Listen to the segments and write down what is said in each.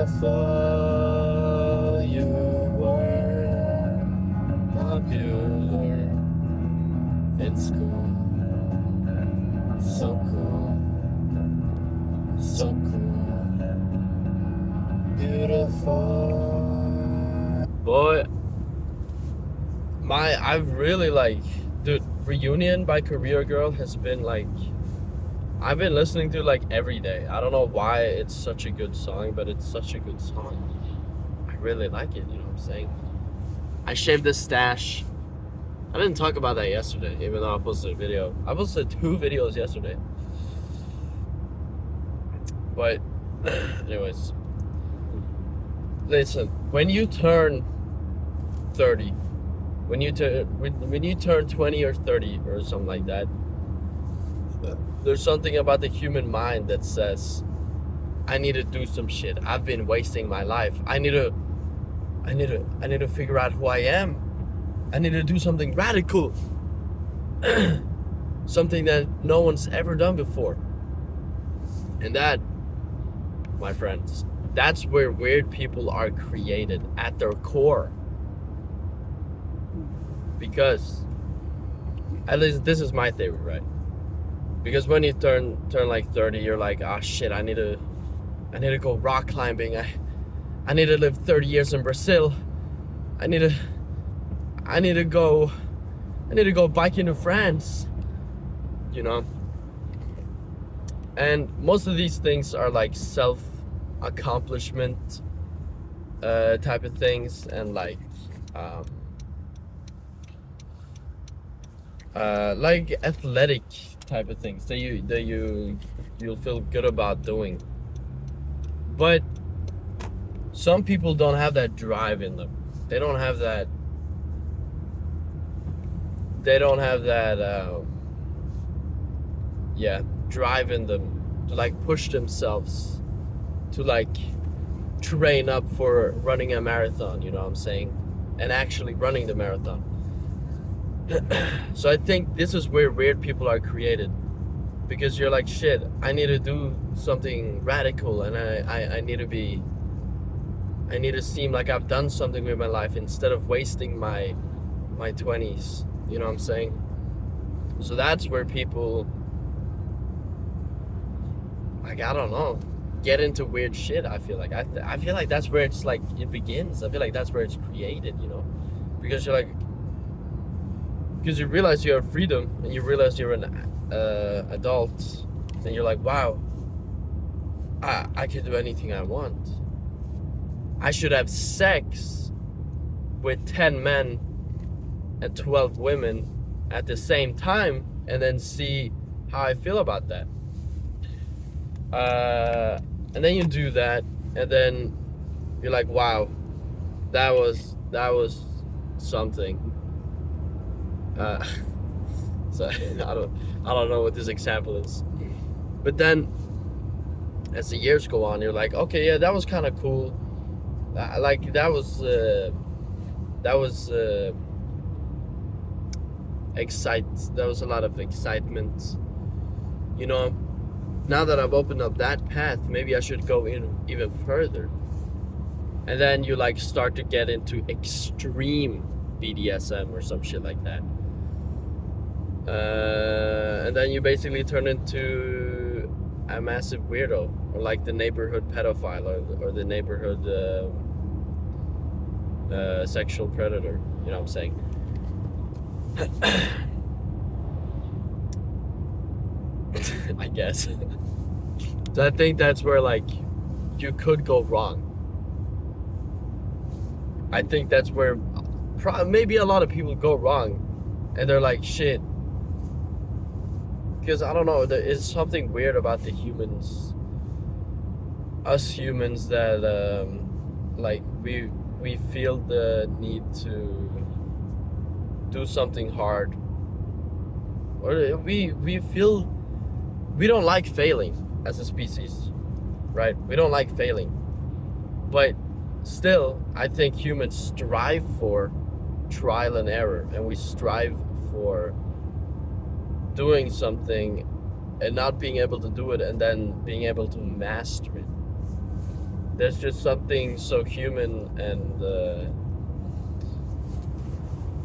Beautiful, you were popular in school. So cool, so cool, beautiful. Boy, I've really like, dude, Reunion by Career Girl has been like, I've been listening to like every day. I don't know why it's such a good song, but it's such a good song. I really like it, you know what I'm saying? I shaved the stash. I didn't talk about that yesterday, even though I posted a video. I posted 2 videos yesterday. But, anyways, listen, when you turn 30, when you turn 20 or 30 or something like that, there's something about the human mind that says, I need to do some shit. I've been wasting my life. I need to figure out who I am. I need to do something radical. Something that no one's ever done before. And that, my friends, that's where weird people are created at their core. Because, at least this is my theory, right? Because when you turn like 30, you're like, ah, shit, I need to go rock climbing. I need to live 30 years in Brazil. I need to go biking to France. You know? And most of these things are like self-accomplishment type of things, and like athletic type of things that you'll feel good about doing. But some people don't have that drive in them. They don't have that drive in them to like push themselves to like train up for running a marathon, you know what I'm saying? And actually running the marathon. So I think this is where weird people are created, because you're like, shit, I need to do something radical, and I need to seem like I've done something with my life instead of wasting my 20s, you know what I'm saying? So that's where people, like, I don't know, get into weird shit. I feel like I feel like that's where it's like it begins. I feel like that's where it's created, you know, because you realize you have freedom, and you realize you're an adult, and you're like, wow, I can do anything I want. I should have sex with 10 men and 12 women at the same time, and then see how I feel about that. And then you do that, and then you're like, wow, that was something. So I don't know what this example is, but then as the years go on, you're like, okay, yeah, that was kind of cool. Like that was There was a lot of excitement, you know. Now that I've opened up that path, maybe I should go in even further. And then you like start to get into extreme BDSM or some shit like that. And then you basically turn into a massive weirdo, or like the neighborhood pedophile, or the neighborhood sexual predator, you know what I'm saying? I guess. So I think that's where like you could go wrong. I think that's where maybe a lot of people go wrong, and they're like, shit. Because I don't know, there is something weird about us humans, that like we feel the need to do something hard, or we feel we don't like failing as a species, right? We don't like failing, but still, I think humans strive for trial and error, and we strive for doing something and not being able to do it, and then being able to master it. There's just something so human and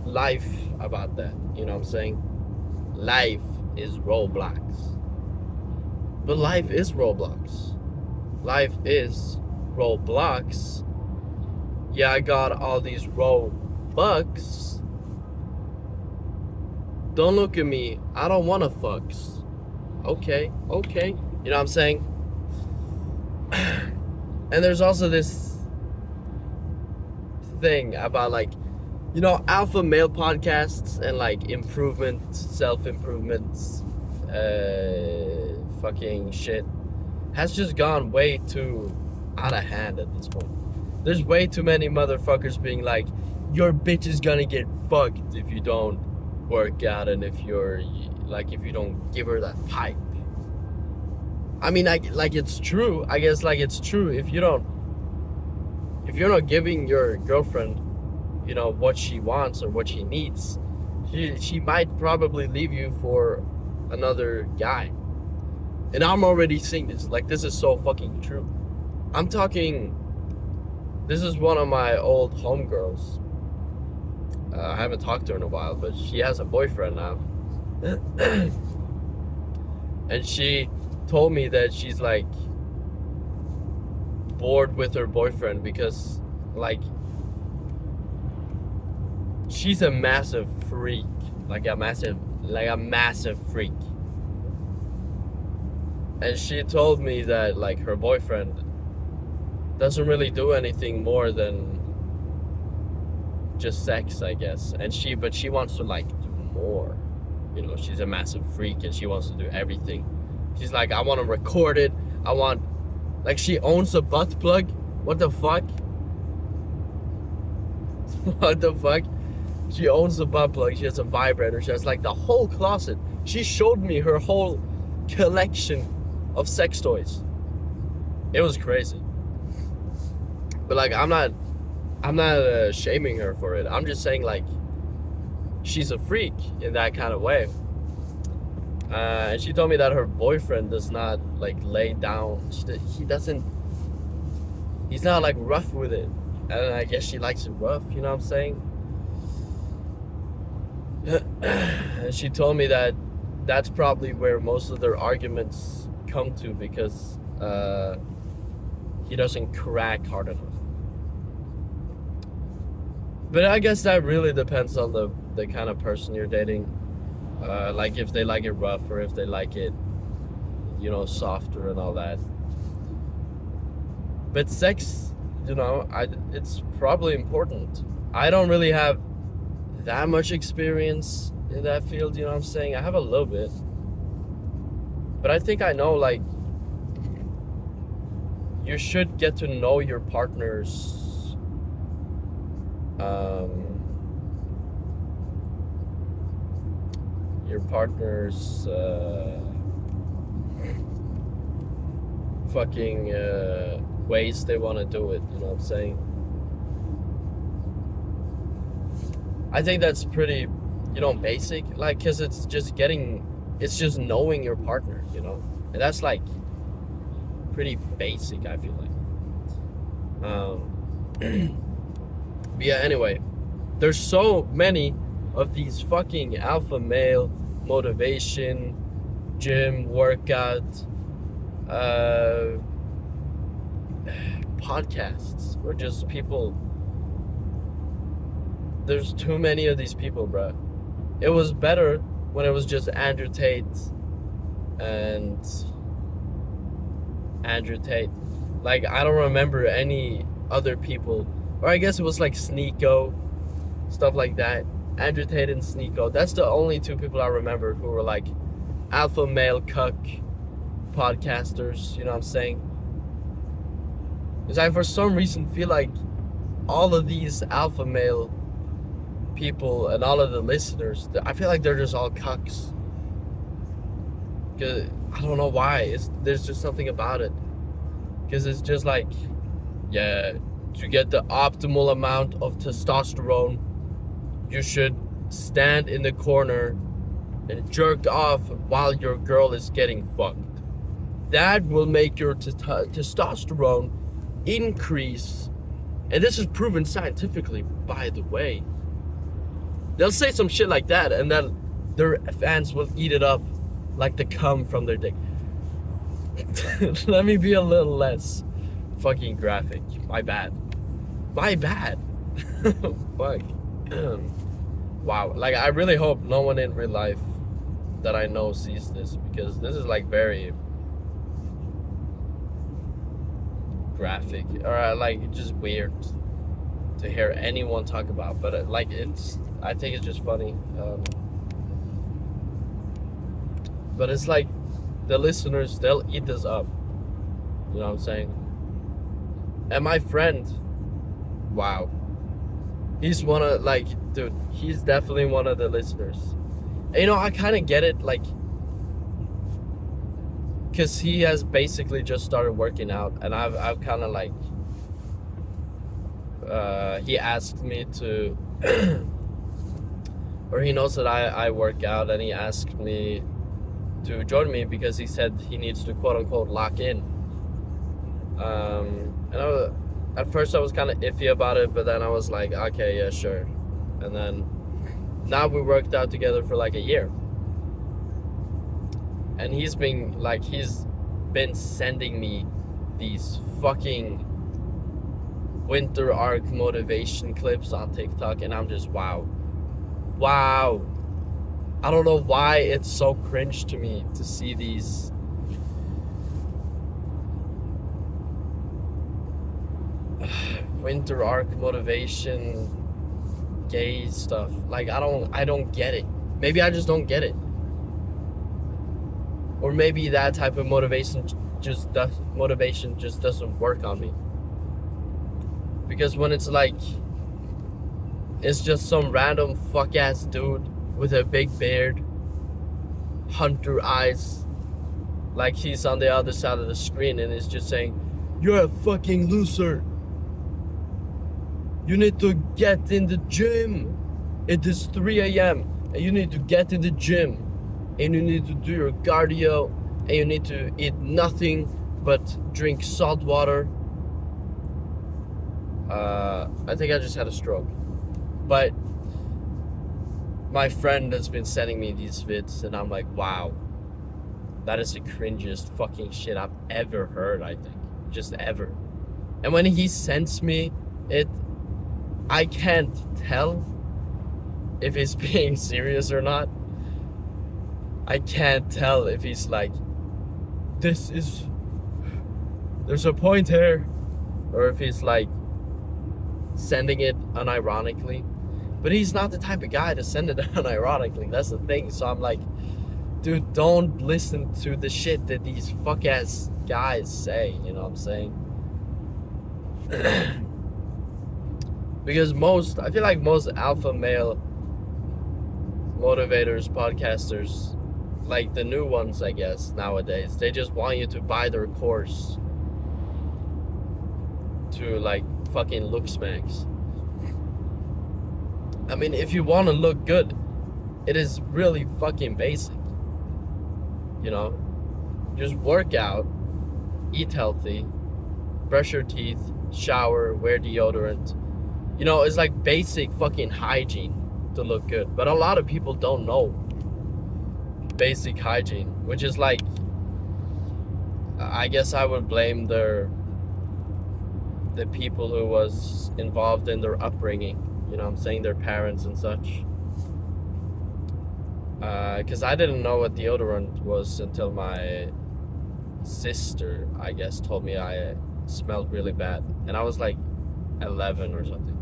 life about that. You know what I'm saying? Life is Roblox. But life is Roblox. Life is Roblox. Yeah, I got all these Robux. Don't look at me. I don't want to fucks. Okay. You know what I'm saying? And there's also this thing about like, you know, alpha male podcasts and like improvement, self-improvement, fucking shit has just gone way too out of hand at this point. There's way too many motherfuckers being like, your bitch is gonna get fucked if you don't work out and if you're like, if you don't give her that pipe. I mean, like it's true. I guess like it's true if you're not giving your girlfriend, you know, what she wants or what she needs, she might probably leave you for another guy. And I'm already seeing this. Like, this is so fucking true. I'm talking. This is one of my old homegirls. I haven't talked to her in a while, but she has a boyfriend now. And she told me that she's like bored with her boyfriend because like she's a massive freak, like a massive freak. And she told me that like her boyfriend doesn't really do anything more than just sex, I guess. But she wants to like do more. You know, she's a massive freak and she wants to do everything. She's like, I want to record it. I want, like, she owns a butt plug. What the fuck? What the fuck? She owns a butt plug. She has a vibrator. She has like the whole closet. She showed me her whole collection of sex toys. It was crazy. But like, I'm not shaming her for it. I'm just saying like, she's a freak in that kind of way. And she told me that her boyfriend does not like lay down. He's not like rough with it. And I guess she likes it rough, you know what I'm saying? And she told me that that's probably where most of their arguments come to because he doesn't crack hard enough. But I guess that really depends on the kind of person you're dating. Like if they like it rough or if they like it, you know, softer and all that. But sex, you know, it's probably important. I don't really have that much experience in that field, you know what I'm saying? I have a little bit. But I think I know, like, you should get to know your partner's fucking ways they want to do it, you know what I'm saying? I think that's pretty, you know, basic, like, because it's just knowing your partner, you know? And that's like pretty basic, I feel like. But yeah, anyway, there's so many of these fucking alpha male motivation, gym, workout, podcasts, or just people. There's too many of these people, bro. It was better when it was just Andrew Tate. Like, I don't remember any other people. Or I guess it was like Sneeko, stuff like that. Andrew Tate and Sneeko. That's the only two people I remember who were like alpha male cuck podcasters, you know what I'm saying? Because I, for some reason, feel like all of these alpha male people and all of the listeners, I feel like they're just all cucks. Cause I don't know why. There's just something about it. Because it's just like, yeah, to get the optimal amount of testosterone, you should stand in the corner and jerk off while your girl is getting fucked. That will make your testosterone increase, and this is proven scientifically, by the way. They'll say some shit like that, and then their fans will eat it up like the cum from their dick. Let me be a little less fucking graphic. My bad. Fuck. Wow. Like, I really hope no one in real life that I know sees this, because this is like very graphic, or like just weird to hear anyone talk about. But like, I think it's just funny. But it's like the listeners, they'll eat this up. You know what I'm saying? And my friend, wow, he's one of, like, dude, he's definitely one of the listeners. And, you know, I kind of get it, like, because he has basically just started working out, and I've kind of like, he asked me to, or he knows that I work out, and he asked me to join me because he said he needs to quote unquote lock in. And at first I was kind of iffy about it, but then I was like, okay, yeah, sure. And then now we worked out together for like a year. And he's been sending me these fucking winter arc motivation clips on TikTok, and I'm just wow. I don't know why it's so cringe to me to see these winter arc motivation gay stuff. Like, I don't get it. Maybe I just don't get it. Or maybe that type of motivation just doesn't work on me. Because when it's like, it's just some random fuck ass dude with a big beard, hunter eyes, like he's on the other side of the screen, and is just saying, "You're a fucking loser. You need to get in the gym. It is 3 a.m. and you need to get in the gym, and you need to do your cardio, and you need to eat nothing but drink salt water." I think I just had a stroke. But my friend has been sending me these vids, and I'm like, wow, that is the cringiest fucking shit I've ever heard, I think. Just ever. And when he sends me it, I can't tell if he's being serious or not. I can't tell if he's like, there's a point here, or if he's like sending it unironically. But he's not the type of guy to send it unironically. That's the thing. So I'm like, dude, don't listen to the shit that these fuck ass guys say. You know what I'm saying? Because I feel like most alpha male motivators, podcasters, like the new ones, I guess, nowadays, they just want you to buy their course to like fucking look smacks. I mean, if you want to look good, it is really fucking basic. You know, just work out, eat healthy, brush your teeth, shower, wear deodorant. You know, it's like basic fucking hygiene to look good. But a lot of people don't know basic hygiene, which is like, I guess I would blame the people who was involved in their upbringing. You know what I'm saying? Their parents and such. Because I didn't know what deodorant was until my sister, I guess, told me I smelled really bad. And I was like 11 or something.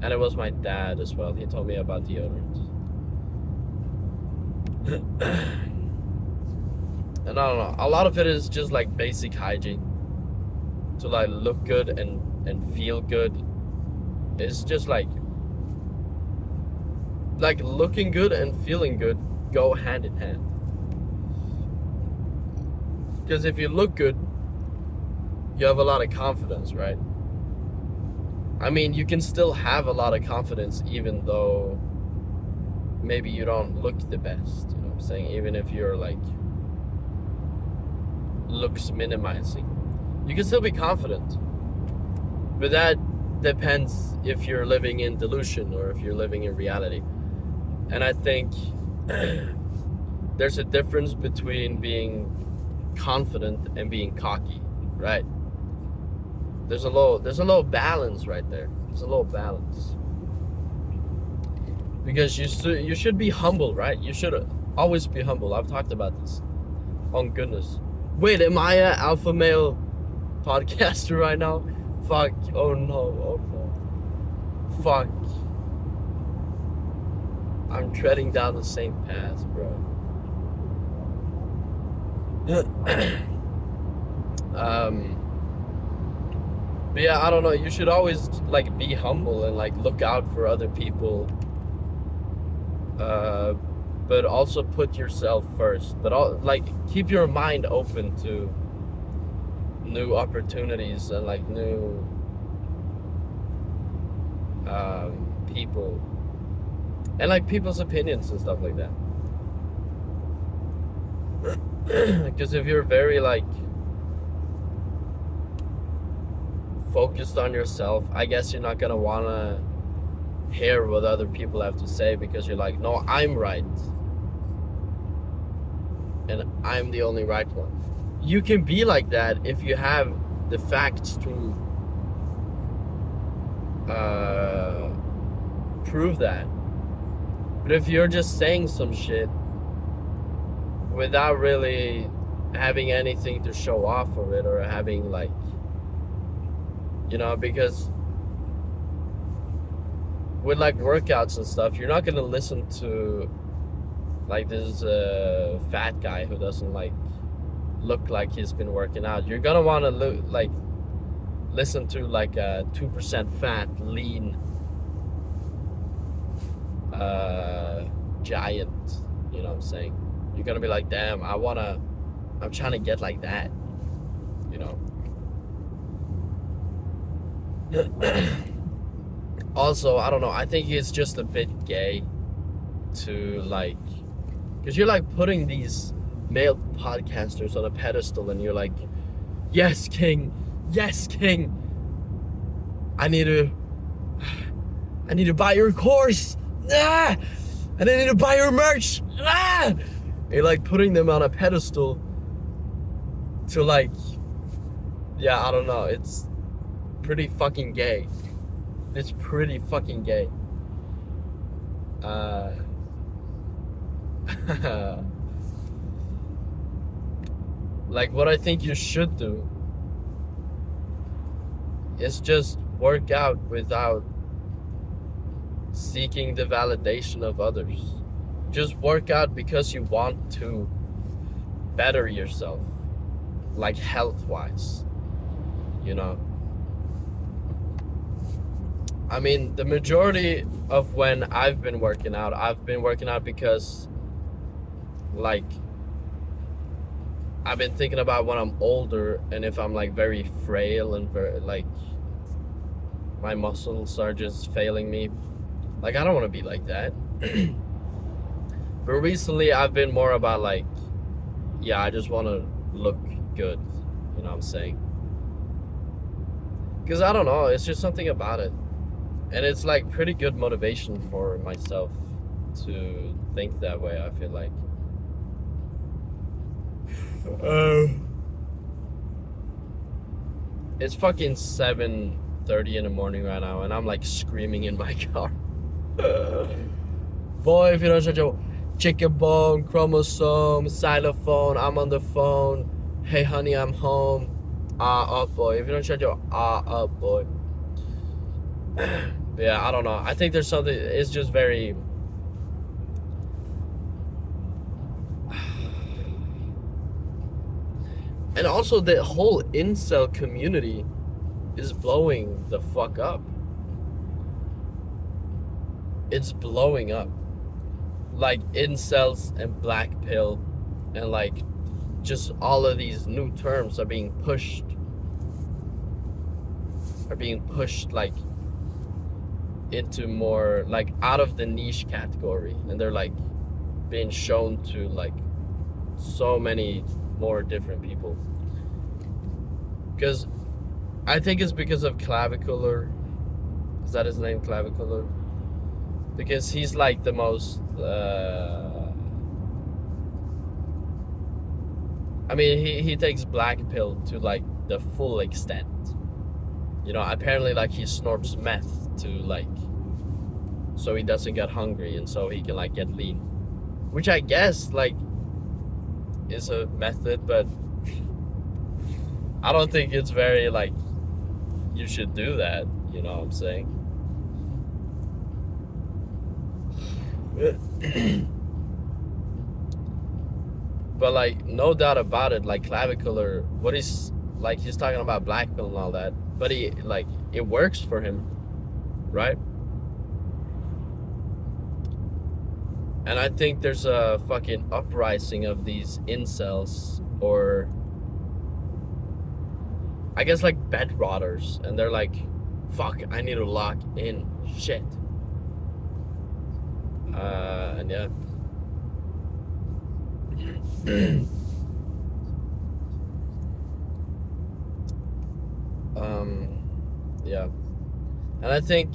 And it was my dad as well. He told me about deodorant. And I don't know. A lot of it is just like basic hygiene. To like look good and feel good. It's just like looking good and feeling good go hand in hand. Because if you look good, you have a lot of confidence, right? I mean, you can still have a lot of confidence even though maybe you don't look the best. You know what I'm saying? Even if you're like looks minimizing. You can still be confident. But that depends if you're living in delusion or if you're living in reality. And I think there's a difference between being confident and being cocky, right? There's a little balance right there. There's a little balance. Because you should be humble, right? You should always be humble. I've talked about this. Oh goodness. Wait, am I an alpha male podcaster right now? Fuck. Oh no. Oh no. Fuck. I'm treading down the same path, bro. But yeah, I don't know. You should always like be humble and like look out for other people. But also put yourself first. But like keep your mind open to new opportunities and like new people and like people's opinions and stuff like that. Because if you're very like focused on yourself, I guess you're not gonna wanna hear what other people have to say because you're like, no, I'm right and I'm the only right one. You can be like that if you have the facts to prove that. But if you're just saying some shit without really having anything to show off of it or having like, you know, because with like workouts and stuff, you're not gonna listen to like this fat guy who doesn't like look like he's been working out. You're gonna want to listen to like a 2% fat, lean giant. You know what I'm saying? You're gonna be like, damn, I'm trying to get like that. You know. Also, I don't know. I think it's just a bit gay to like, because you're like putting these male podcasters on a pedestal and you're like, yes king, I need to buy your course, and I need to buy your merch, you're like putting them on a pedestal to like, yeah, I don't know, it's pretty fucking gay. It's pretty fucking gay. Like what I think you should do is just work out without seeking the validation of others. Just work out because you want to better yourself, like health-wise, you know. I mean, the majority of when I've been working out because like I've been thinking about when I'm older and if I'm like very frail and very like my muscles are just failing me. Like I don't want to be like that. But recently I've been more about like, yeah, I just want to look good. You know what I'm saying? Because I don't know, it's just something about it. And it's like pretty good motivation for myself to think that way, I feel like. It's fucking 7:30 in the morning right now and I'm like screaming in my car. Boy, if you don't shut your chicken bone, chromosome, xylophone, I'm on the phone. Hey honey, I'm home. Up boy. If you don't shut your up boy. Yeah, I don't know. I think there's something, it's just very and also the whole incel community is blowing the fuck up. It's blowing up. Like incels and black pill and like just all of these new terms are being pushed like into more like out of the niche category, and they're like being shown to like so many more different people. Because I think it's because of Clavicular. Is that his name, Clavicular? Because he's like the most. I mean, he takes black pill to like the full extent. You know, apparently, like he snorts meth to like, so he doesn't get hungry and so he can like get lean, which I guess like is a method, but I don't think it's very like you should do that. You know what I'm saying? But like, no doubt about it, like Clavicular, what he's like, he's talking about black pill and all that, but he like it works for him, right? And I think there's a fucking uprising of these incels, or I guess like bed rotters, and they're like, fuck, I need to lock in shit. And yeah. Yeah. And I think,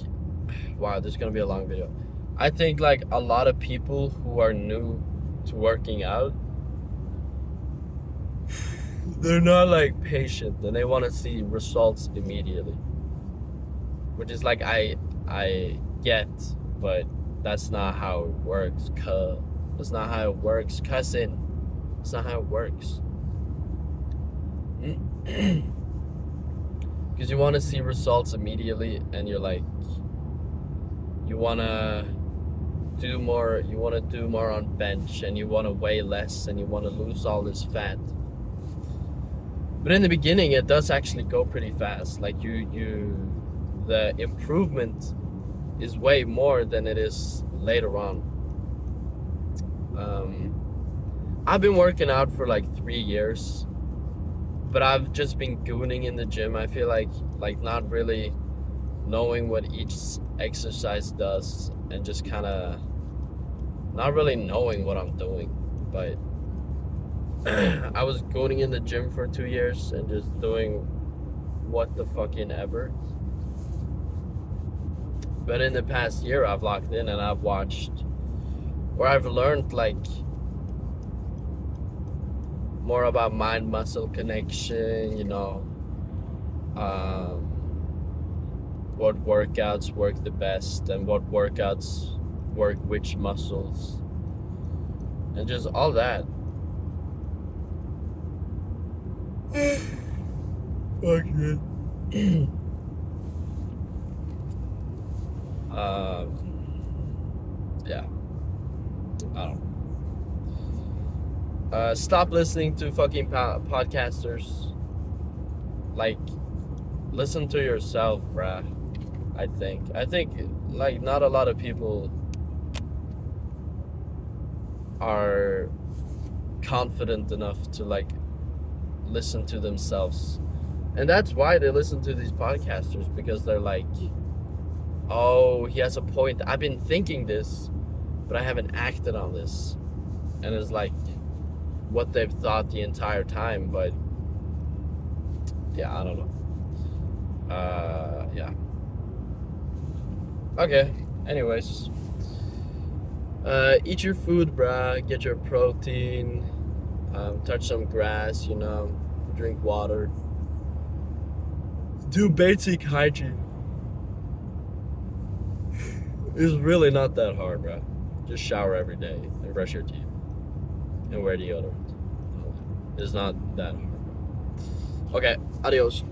wow, this is gonna be a long video. I think like a lot of people who are new to working out, they're not like patient and they want to see results immediately, which is like I get, but that's not how it works. That's not how it works, cousin. That's not how it works. Because you want to see results immediately, and you're like, you want to do more. You want to do more on bench, and you want to weigh less, and you want to lose all this fat. But in the beginning, it does actually go pretty fast. Like the improvement is way more than it is later on. I've been working out for like 3 years, but I've just been gooning in the gym. I feel like not really knowing what each exercise does, and just kind of not really knowing what I'm doing. But I was gooning in the gym for 2 years and just doing what the fucking ever. But in the past year, I've locked in and I've watched, or I've learned like more about mind-muscle connection, you know, what workouts work the best and what workouts work which muscles, and just all that. Fuck it. Yeah, I don't know. Stop listening to fucking podcasters. Like, listen to yourself, bruh. I think like not a lot of people are confident enough to like listen to themselves, and that's why they listen to these podcasters, because they're like, oh, he has a point. I've been thinking this, but I haven't acted on this, and it's like what they've thought the entire time. But yeah, I don't know. Yeah. Okay. Anyways, eat your food, bruh. Get your protein. Touch some grass. You know, drink water. Do basic hygiene. It's really not that hard, bruh. Just shower every day and brush your teeth and wear deodorant. It's not that hard. Okay, adios.